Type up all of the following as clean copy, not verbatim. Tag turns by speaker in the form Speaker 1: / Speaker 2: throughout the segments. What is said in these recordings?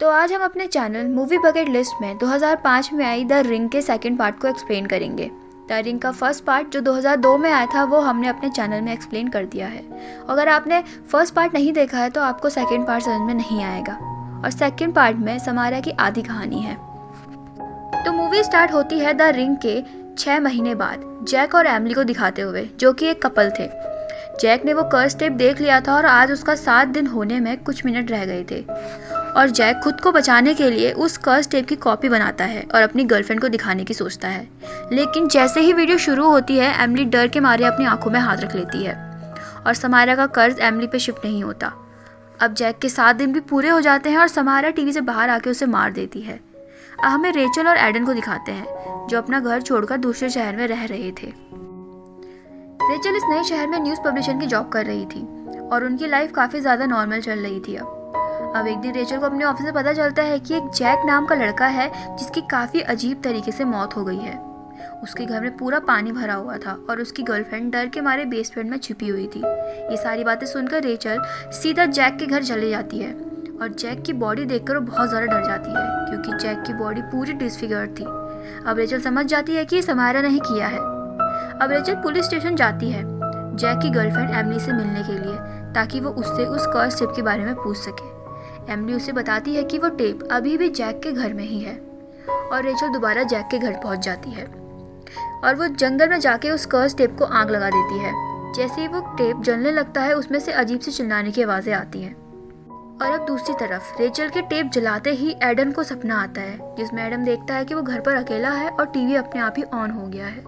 Speaker 1: तो आज हम अपने चैनल मूवी बकेट लिस्ट में 2005 में आई द रिंग के सेकंड पार्ट को एक्सप्लेन करेंगे। द रिंग का फर्स्ट पार्ट जो 2002 में आया था वो हमने अपने चैनल में एक्सप्लेन कर दिया है। अगर आपने फर्स्ट पार्ट नहीं देखा है तो आपको सेकंड पार्ट समझ में नहीं आएगा। और सेकंड पार्ट में समारा की आधी कहानी है। तो मूवी स्टार्ट होती है द रिंग के 6 महीने बाद जैक और एमिली को दिखाते हुए, जो कि एक कपल थे। जैक ने वो कर्स टेप देख लिया था और आज उसका 7 दिन होने में कुछ मिनट रह गए थे। और जैक खुद को बचाने के लिए उस कर्स टेप की कॉपी बनाता है और अपनी गर्लफ्रेंड को दिखाने की सोचता है। लेकिन जैसे ही वीडियो शुरू होती है एमिली डर के मारे अपनी आंखों में हाथ रख लेती है और समारा का कर्ज एमिली पे शिफ्ट नहीं होता। अब जैक के 7 दिन भी पूरे हो जाते हैं और समारा टीवी से बाहर आके उसे मार देती है। अब हमें रेचल और एडन को दिखाते हैं जो अपना घर छोड़कर दूसरे शहर में रह रहे थे। रेचल इस नए शहर में न्यूज़ पब्लिशन की जॉब कर रही थी और उनकी लाइफ काफ़ी ज़्यादा नॉर्मल चल रही थी। अब एक दिन रेचल को अपने ऑफिस में पता चलता है कि एक जैक नाम का लड़का है जिसकी काफ़ी अजीब तरीके से मौत हो गई है। उसके घर में पूरा पानी भरा हुआ था और उसकी गर्लफ्रेंड डर के मारे बेसमेंट में छिपी हुई थी। ये सारी बातें सुनकर रेचल सीधा जैक के घर चली जाती है और जैक की बॉडी देखकर वो बहुत ज़्यादा डर जाती है क्योंकि जैक की बॉडी पूरी डिसफिगर्ड थी। अब रेचल समझ जाती है कि ये समारा ने किया है। अब रेचल पुलिस स्टेशन जाती है जैक की गर्लफ्रेंड एमिली से मिलने के लिए ताकि वो उससे उस कर्स टेप के बारे में पूछ सके। एमिली उसे बताती है कि वो टेप अभी भी जैक के घर में ही है और रेचल दोबारा जैक के घर पहुंच जाती है और वो जंगल में जाके उस कर्स टेप को आग लगा देती है। जैसे ही वो टेप जलने लगता है उसमें से अजीब सी चिल्लाने की आवाज़ें आती हैं। और अब दूसरी तरफ रेचल के टेप जलाते ही एडन को सपना आता है जिसमें एडम देखता है कि वो घर पर अकेला है और टीवी अपने आप ही ऑन हो गया है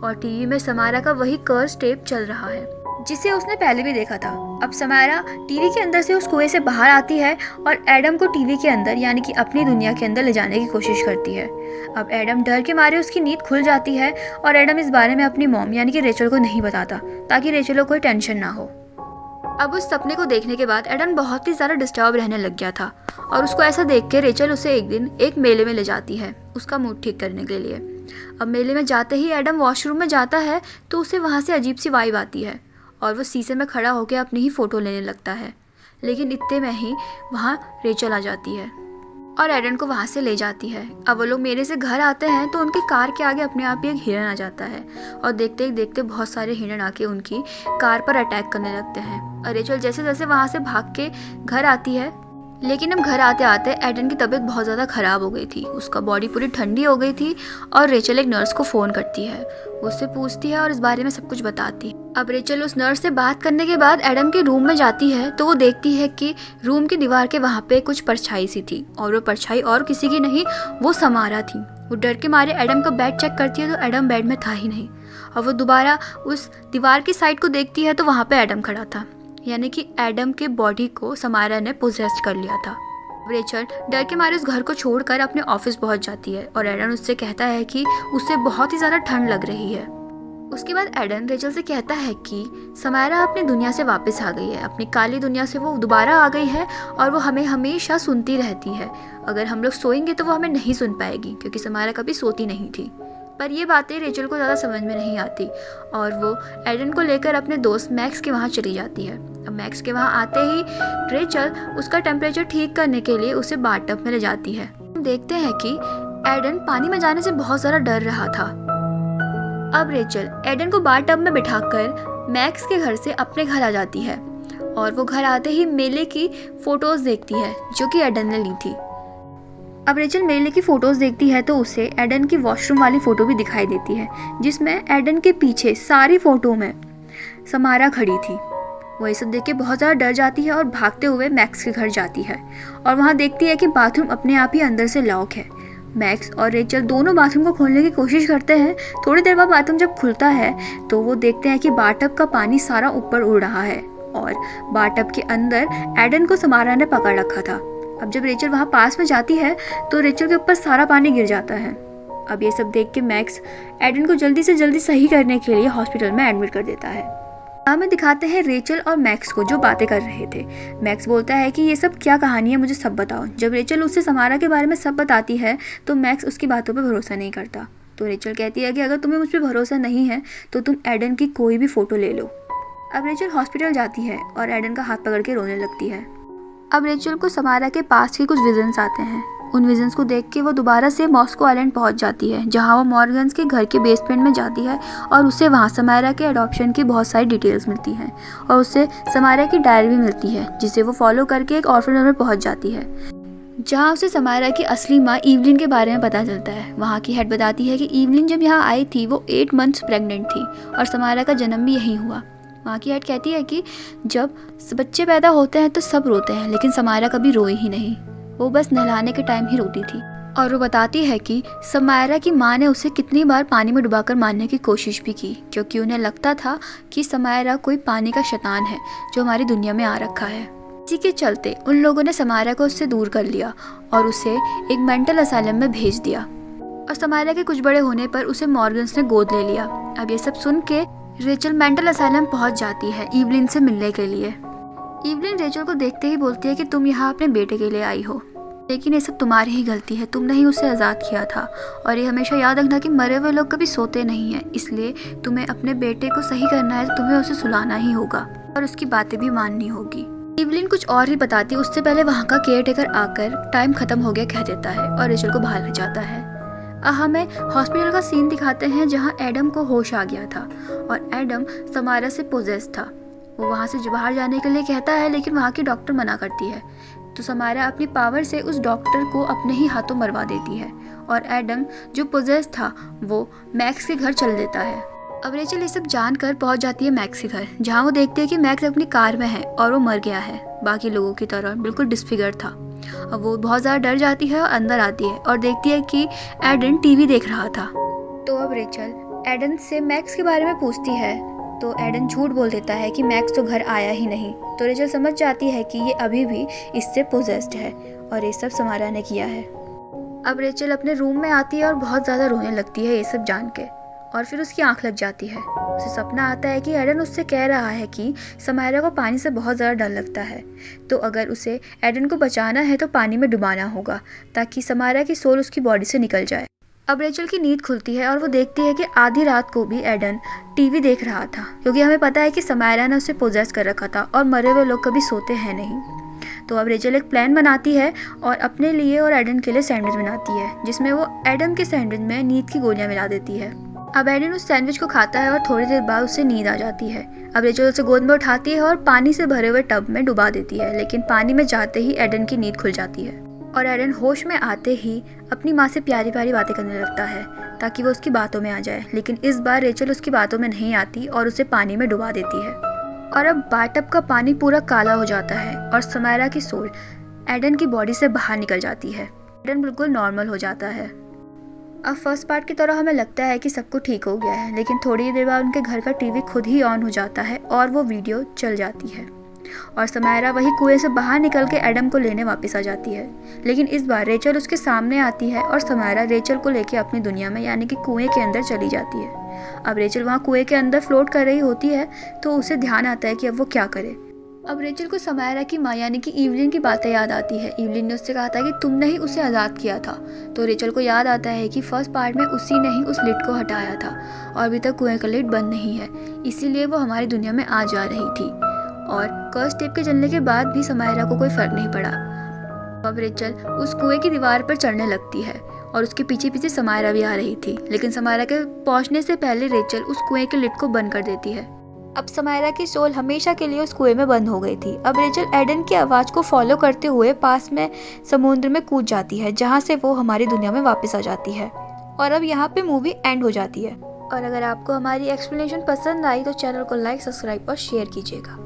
Speaker 1: और टीवी में समारा का वही कर्स टेप चल रहा है जिसे उसने पहले भी देखा था। अब समारा टीवी के अंदर से उस कुएं से बाहर आती है और एडम को टीवी के अंदर यानी कि अपनी दुनिया के अंदर ले जाने की कोशिश करती है। अब एडम डर के मारे उसकी नींद खुल जाती है और एडम इस बारे में अपनी मॉम यानी कि रेचल को नहीं बताता ताकि रेचल को कोई टेंशन ना हो। अब उस सपने को देखने के बाद एडन बहुत ही ज़्यादा डिस्टर्ब रहने लग गया था और उसको ऐसा देख के रेचल उसे एक दिन एक मेले में ले जाती है उसका मूड ठीक करने के लिए। अब मेले में जाते ही एडम वॉशरूम में जाता है तो उसे वहाँ से अजीब सी वाइब आती है और वो शीशे में खड़ा होकर अपनी ही फ़ोटो लेने लगता है। लेकिन इतने में ही वहाँ रेचल आ जाती है और एडन को वहाँ से ले जाती है। अब वो लोग मेले से घर आते हैं तो उनकी कार के आगे अपने आप ही एक हिरन आ जाता है और देखते ही देखते बहुत सारे हिरन आके उनकी कार पर अटैक करने लगते हैं और रेचल जैसे जैसे वहाँ से भाग के घर आती है। लेकिन अब घर आते आते एडन की तबीयत बहुत ज़्यादा ख़राब हो गई थी, उसका बॉडी पूरी ठंडी हो गई थी और रेचल एक नर्स को फ़ोन करती है। वो उससे पूछती है और इस बारे में सब कुछ बताती है। अब रेचल उस नर्स से बात करने के बाद एडम के रूम में जाती है तो वो देखती है कि रूम की दीवार के वहाँ पे कुछ परछाई सी थी और वो परछाई और किसी की नहीं, वो समारा थी। वो डर के मारे एडम का बेड चेक करती है तो एडम बेड में था ही नहीं और वो दोबारा उस दीवार की साइड को देखती है तो वहाँ पे एडम खड़ा था, यानी कि एडम के बॉडी को समारा ने पोजेस कर लिया था। रेचल डर के मारे उस घर को छोड़कर अपने ऑफिस पहुंच जाती है और एडन उससे कहता है कि उसे बहुत ही ज़्यादा ठंड लग रही है। उसके बाद एडन रेचल से कहता है कि समारा अपनी दुनिया से वापस आ गई है, अपनी काली दुनिया से वो दोबारा आ गई है और वो हमें हमेशा सुनती रहती है। अगर हम लोग सोएंगे तो वो हमें नहीं सुन पाएगी क्योंकि समारा कभी सोती नहीं थी। पर ये बातें रेचल को ज़्यादा समझ में नहीं आती और वो एडन को लेकर अपने दोस्त मैक्स के वहाँ चली जाती है। अब मैक्स के वहाँ आते ही रेचल उसका टेम्परेचर ठीक करने के लिए उसे बाथटब में ले जाती है। हम देखते हैं कि एडन पानी में जाने से बहुत ज़्यादा डर रहा था। अब रेचल एडन को बाथटब में बिठाकर मैक्स के घर से अपने घर आ जाती है और वो घर आते ही मेले की फ़ोटोज़ देखती है जो कि एडन ने ली थी। अब रेचल मेले की फ़ोटोज़ देखती है तो उसे एडन की वॉशरूम वाली फ़ोटो भी दिखाई देती है जिसमें एडन के पीछे सारी फ़ोटो में समारा खड़ी थी। वो ये सब देख के बहुत ज़्यादा डर जाती है और भागते हुए मैक्स के घर जाती है और वहाँ देखती है कि बाथरूम अपने आप ही अंदर से लॉक है। मैक्स और रेचल दोनों बाथरूम को खोलने की कोशिश करते हैं। थोड़ी देर बाद बाथरूम जब खुलता है तो वो देखते हैं कि बाथटब का पानी सारा ऊपर उड़ रहा है और बाथटब के अंदर एडन को समारा ने पकड़ रखा था। अब जब रेचल वहाँ पास में जाती है तो रेचल के ऊपर सारा पानी गिर जाता है। अब ये सब देख के मैक्स एडन को जल्दी से जल्दी सही करने के लिए हॉस्पिटल में एडमिट कर देता है। हमें दिखाते हैं रेचल और मैक्स को जो बातें कर रहे थे। मैक्स बोलता है कि ये सब क्या कहानी है, मुझे सब बताओ। जब रेचल उससे समारा के बारे में सब बताती है तो मैक्स उसकी बातों पर भरोसा नहीं करता। तो रेचल कहती है कि अगर तुम्हें मुझ पर भरोसा नहीं है तो तुम एडन की कोई भी फ़ोटो ले लो। अब रेचल हॉस्पिटल जाती है और एडन का हाथ पकड़ के रोने लगती है। अब रेचल को समारा के पास के कुछ विजन्स आते हैं। उन विजन्स को देख के वो दोबारा से मॉस्को आइलैंड पहुंच जाती है, जहां वो मॉर्गन्स के घर के बेसमेंट में जाती है और उसे वहां समारा के अडॉप्शन की बहुत सारी डिटेल्स मिलती हैं और उसे समारा की डायरी भी मिलती है, जिसे वो फॉलो करके एक ऑर्फनेज में पहुंच जाती है, जहां उसे समारा की असली माँ इवलिन के बारे में पता चलता है। वहाँ की हेड बताती है कि इवलिन जब यहाँ आई थी वो 8 मंथ्स प्रेग्नेंट थी और समारा का जन्म भी यहीं हुआ। वहाँ की हेड कहती है कि जब बच्चे पैदा होते हैं तो सब रोते हैं, लेकिन समारा कभी रोई ही नहीं, वो बस नहलाने के टाइम ही रोती थी। और वो बताती है कि समारा की माँ ने उसे कितनी बार पानी में डुबाकर मारने की कोशिश भी की, क्योंकि उन्हें लगता था कि समारा कोई पानी का शैतान है जो हमारी दुनिया में आ रखा है। इसी के चलते उन लोगों ने समारा को उससे दूर कर लिया और उसे एक मेंटल असाइलम में भेज दिया। और समारा के कुछ बड़े होने पर उसे मॉर्गन्स ने गोद ले लिया। अब ये सब सुन के रेचल मेंटल असाइलम पहुंच जाती है इवलिन से मिलने के लिए। इवलिन रेचल को देखते ही बोलती है कि तुम यहाँ अपने बेटे के लिए आई हो, लेकिन ये सब तुम्हारी ही गलती है, तुमने ही उसे आज़ाद किया था। और ये हमेशा याद रखना कि मरे हुए लोग कभी सोते नहीं हैं, इसलिए तुम्हें अपने बेटे को सही करना है तो तुम्हें उसे सुलाना ही होगा और उसकी बातें भी माननी होगी। इवलिन कुछ और ही बताती, उससे पहले वहाँ का केयरटेकर आकर टाइम खत्म हो गया कह देता है और रेचल को बाहर ले जाता है। हमें हॉस्पिटल का सीन दिखाते हैं जहाँ एडम को होश आ गया था और एडम समारा से पोजेस था। वो वहाँ से बाहर जाने के लिए कहता है, लेकिन वहाँ की डॉक्टर मना करती है, तो समारा अपनी पावर से उस डॉक्टर को अपने ही हाथों मरवा देती है और एडम जो पोजेस था वो मैक्स के घर चल देता है। अब रेचल ये सब जानकर पहुंच जाती है मैक्स के घर, जहां वो देखते हैं कि मैक्स अपनी कार में है और वो मर गया है, बाकी लोगों की तरह बिल्कुल डिस्फिगर था। अब वो बहुत ज़्यादा डर जाती है और अंदर आती है और देखती है कि एडन टीवी देख रहा था। तो अब रेचल एडन से मैक्स के बारे में पूछती है, तो एडन झूठ बोल देता है कि मैक्स तो घर आया ही नहीं। तो रेचल समझ जाती है कि ये अभी भी इससे पोजेस्ड है और ये सब समारा ने किया है। अब रेचल अपने रूम में आती है और बहुत ज़्यादा रोने लगती है ये सब जान के, और फिर उसकी आंख लग जाती है। उसे सपना आता है कि एडन उससे कह रहा है कि समारा को पानी से बहुत ज़्यादा डर लगता है, तो अगर उसे एडन को बचाना है तो पानी में डुबाना होगा ताकि समारा की सोल उसकी बॉडी से निकल जाए। अब रेचल की नींद खुलती है और वो देखती है कि आधी रात को भी एडन टीवी देख रहा था, क्योंकि हमें पता है कि समारा ने उसे पोजेस कर रखा था और मरे हुए लोग कभी सोते हैं नहीं। तो अब रेचल एक प्लान बनाती है और अपने लिए और एडन के लिए सैंडविच बनाती है, जिसमें वो एडन के सैंडविच में नींद की गोलियां मिला देती है। अब एडन उस सैंडविच को खाता है और थोड़ी देर बाद उसे नींद आ जाती है। अब रेचल उसे गोद में उठाती है और पानी से भरे हुए टब में डुबा देती है, लेकिन पानी में जाते ही एडन की नींद खुल जाती है और एडन होश में आते ही अपनी माँ से प्यारी प्यारी बातें करने लगता है ताकि वो उसकी बातों में आ जाए, लेकिन इस बार रेचल उसकी बातों में नहीं आती और उसे पानी में डुबा देती है। और अब बाथटब का पानी पूरा काला हो जाता है और समारा की सोल एडन की बॉडी से बाहर निकल जाती है। एडन बिल्कुल नॉर्मल हो जाता है। अब फर्स्ट पार्ट की तरह हमें लगता है कि सब कुछ ठीक हो गया है, लेकिन थोड़ी देर बाद उनके घर का टीवी खुद ही ऑन हो जाता है और वो वीडियो चल जाती है और समारा वही कुएं से बाहर निकल के एडम को लेने वापस आ जाती है। लेकिन इस बार रेचल उसके सामने आती है और समारा रेचल को लेके अपनी दुनिया में यानी कि कुएं के अंदर चली जाती है। अब रेचल वहाँ कुएं के अंदर फ्लोट कर रही होती है तो उसे ध्यान आता है कि अब वो क्या करे। अब रेचल को समारा की माँ यानी कि इवलिन की बातें याद आती है। इवलिन ने उससे कहा था कि तुमने ही उसे आज़ाद किया था। तो रेचल को याद आता है कि फर्स्ट पार्ट में उसी ने ही उस लिड को हटाया था और अभी तक कुएं का लिड बंद नहीं है, इसीलिए वो हमारी दुनिया में आ जा रही थी। और कर्स टेप के जलने के बाद भी समारा को कोई फर्क नहीं पड़ा। अब रेचल उस कुएं की दीवार पर चढ़ने लगती है और उसके पीछे पीछे समारा भी आ रही थी, लेकिन समारा के पहुंचने से पहले रेचल उस कुएं के लिड को बंद कर देती है। अब समारा की सोल हमेशा के लिए उस कुएं में बंद हो गई थी। अब रेचल एडन की आवाज को फॉलो करते हुए पास में समुद्र में कूद जाती है, जहां से वो हमारी दुनिया में वापस आ जाती है और अब यहाँ पे मूवी एंड हो जाती है। और अगर आपको हमारी एक्सप्लेनेशन पसंद आई तो चैनल को लाइक, सब्सक्राइब और शेयर कीजिएगा।